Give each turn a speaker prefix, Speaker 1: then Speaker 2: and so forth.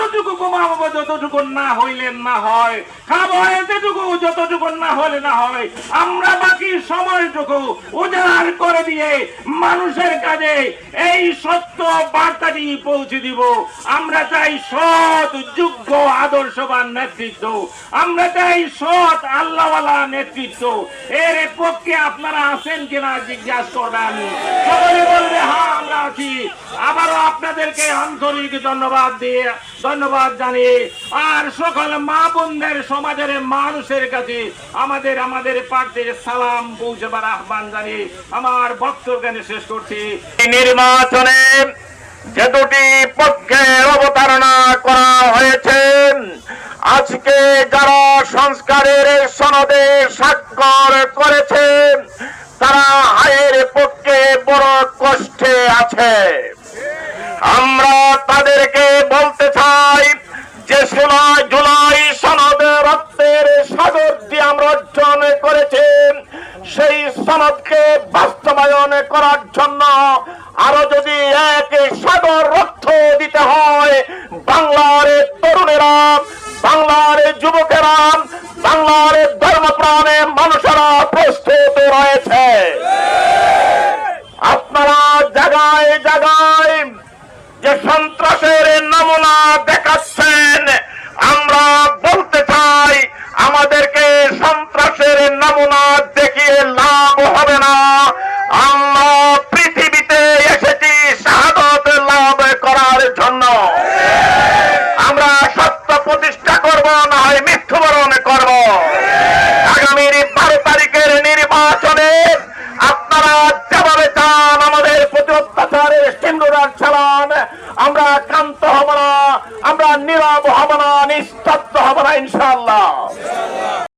Speaker 1: এতটুকু ঘুমাবো যতটুকু না হইলে না হয়, খাবো এতটুকু যতটুকু না হলে না হয়। আমরা বাকি সময়টুকু উজাড় করে দিয়ে মানুষের কাছে এই সত্য বার্তাটি পৌঁছে দিব। আমরা চাই সৎ, যোগ্য, আদর্শবান নেতৃত্ব। আমরা চাই সৎ, আল্লাহওয়ালা নেতৃত্ব। এর পক্ষে আপনারা আছেন কিনা জিজ্ঞাসা করবেন। সকলে বলবে হ্যাঁ আমরা আছি। আবারও আপনাদেরকে আন্তরিক ধন্যবাদ জানিয়ে আর সকল মা বোনদের, সমাজের মানুষের কাছে আমাদের প্রার্থীর সালাম পৌঁছবার আহ্বান জানিয়ে আমার বক্তব্য শেষ করছি।
Speaker 2: নির্বাচনে যে দুটি পক্ষের অবতারণা করা হয়েছে, আজকে যারা সংস্কারের সনদে স্বাক্ষর করেছে তারা হায়ের পক্ষে বড় কষ্টে আছে। আমরা তাদেরকে বলতে চাই যে 16 জুলাই সনদে রক্তের সাগর দিয়ে আমরা অর্জন করেছি, সেই সনদকে বাস্তবায়ন করার জন্য আরো যদি এক সাগর রক্ত দিতে হয়, বাংলার তরুণেরা, বাংলার যুবকেরা, বাংলার ধর্মপ্রাণে মানুষেরা প্রস্তুত রয়েছে। আপনারা জায়গায় জায়গায় যে সন্ত্রাসের নমুনা দেখাচ্ছেন, আমরা বলতে চাই আমাদেরকে সন্ত্রাসের নমুনা দেখিয়ে লাভ হবে না। আমরা পৃথিবীতে এসেছি শাহাদত লাভ করার জন্য। আমরা সত্য প্রতিষ্ঠা করব, না হয় মৃত্যুবরণ করব। আগামীর 12 তারিখের নির্বাচনে আপনারা যেভাবে চান আমাদের প্রতি অত্যাচারের সিন্দুরার চালান, আমরা ক্ষান্ত হব না, আমরা নীরব হব না, নিস্তব্ধ হব না ইনশাআল্লাহ।